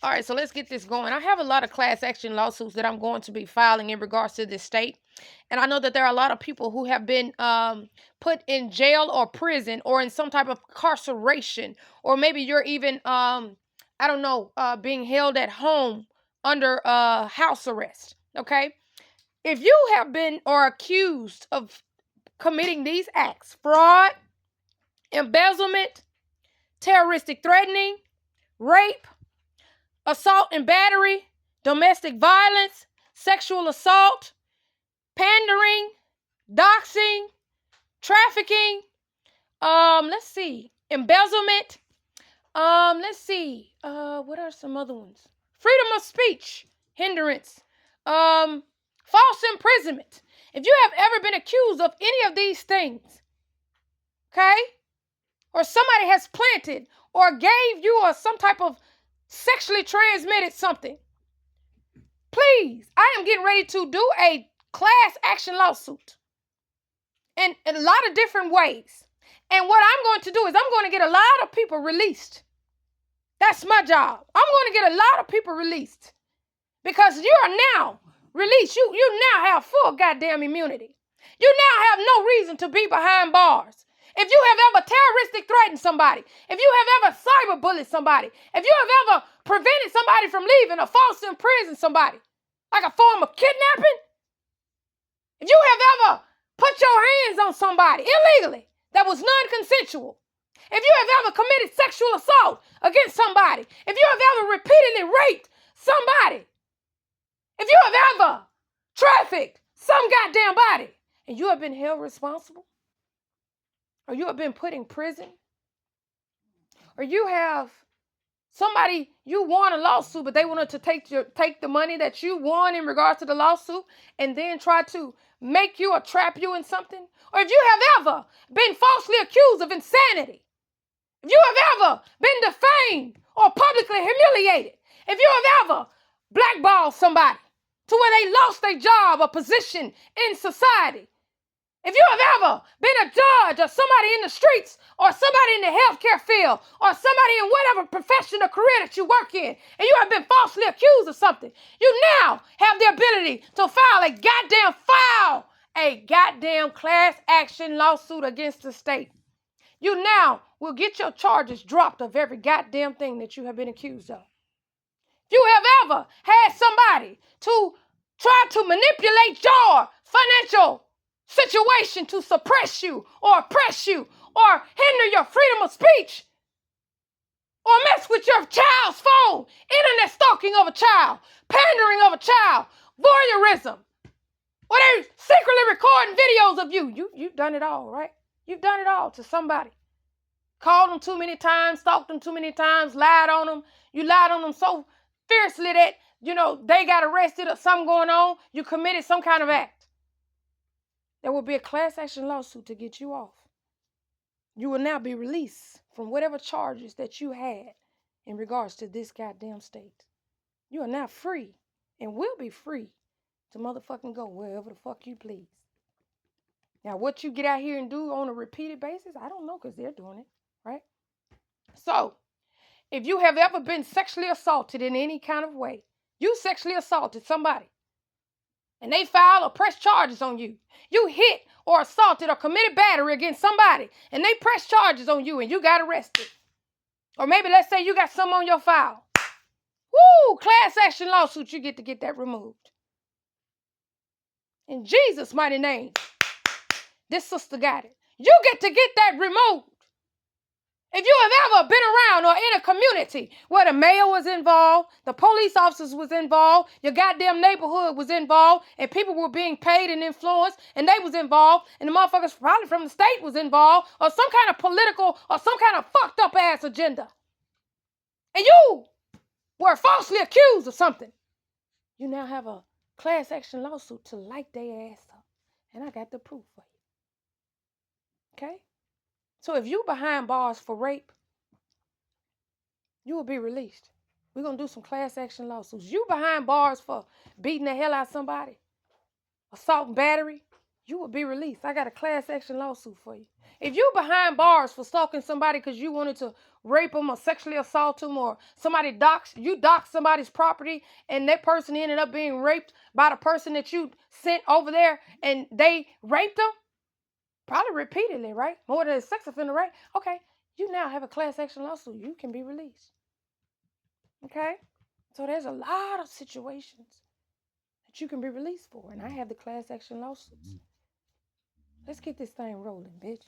All right, so let's get this going. I have a lot of class action lawsuits that I'm going to be filing in regards to this state. And I know that there are a lot of people who have been put in jail or prison or in some type of incarceration, or maybe you're even, I don't know, being held at home under house arrest. Okay. If you have been or accused of committing these acts, fraud, embezzlement, terroristic threatening, rape, assault and battery, domestic violence, sexual assault, pandering, doxing, trafficking, let's see, embezzlement, let's see, what are some other ones? Freedom of speech, hindrance, false imprisonment. If you have ever been accused of any of these things, okay, or somebody has planted or gave you some type of sexually transmitted something, please, I am getting ready to do a class action lawsuit in a lot of different ways. And what I'm going to do is I'm going to get a lot of people released. That's my job. I'm going to get a lot of people released because you are now released. You now have full goddamn immunity. You now have no reason to be behind bars. If you have ever terroristic threatened somebody, if you have ever cyber bullied somebody, if you have ever prevented somebody from leaving or false imprisoned somebody, like a form of kidnapping, if you have ever put your hands on somebody illegally that was non-consensual, if you have ever committed sexual assault against somebody, if you have ever repeatedly raped somebody, if you have ever trafficked some goddamn body, and you have been held responsible, or you have been put in prison, or you have somebody, you won a lawsuit, but they wanted to take the money that you won in regards to the lawsuit and then try to make you or trap you in something, or if you have ever been falsely accused of insanity, if you have ever been defamed or publicly humiliated, if you have ever blackballed somebody to where they lost their job or position in society, if you have ever been a judge or somebody in the streets or somebody in the healthcare field or somebody in whatever profession or career that you work in, and you have been falsely accused of something, you now have the ability to file a goddamn class action lawsuit against the state. You now will get your charges dropped of every goddamn thing that you have been accused of. If you have ever had somebody to try to manipulate your financial situation to suppress you or oppress you or hinder your freedom of speech or mess with your child's phone, internet stalking of a child, pandering of a child, voyeurism, or they're secretly recording videos of you. You've done it all, right? You've done it all to somebody. Called them too many times, stalked them too many times, lied on them. You lied on them so fiercely that, they got arrested or something going on. You committed some kind of act. There will be a class action lawsuit to get you off. You will now be released from whatever charges that you had in regards to this goddamn state. You are now free and will be free to motherfucking go wherever the fuck you please. Now, what you get out here and do on a repeated basis, I don't know, because they're doing it, right? So, if you have ever been sexually assaulted in any kind of way, you sexually assaulted somebody, and they filed or pressed charges on you. You hit or assaulted or committed battery against somebody, and they pressed charges on you, and you got arrested. Or maybe let's say you got some on your file. Woo! Class action lawsuit, you get to get that removed. In Jesus' mighty name, this sister got it. You get to get that removed. If you have ever been around or in a community where the mayor was involved, the police officers was involved, your goddamn neighborhood was involved, and people were being paid and influenced, and they was involved, and the motherfuckers probably from the state was involved, or some kind of political or some kind of fucked up ass agenda, and you were falsely accused of something, you now have a class action lawsuit to light their ass up. And I got the proof for you. Okay? So if you behind bars for rape, you will be released. We're going to do some class action lawsuits. You behind bars for beating the hell out of somebody, assault and battery, you will be released. I got a class action lawsuit for you. If you behind bars for stalking somebody because you wanted to rape them or sexually assault them, or somebody doxed somebody's property and that person ended up being raped by the person that you sent over there and they raped them, probably repeatedly, right? More than a sex offender, right? Okay, you now have a class action lawsuit. You can be released. Okay? So there's a lot of situations that you can be released for, and I have the class action lawsuits. Let's get this thing rolling, bitch.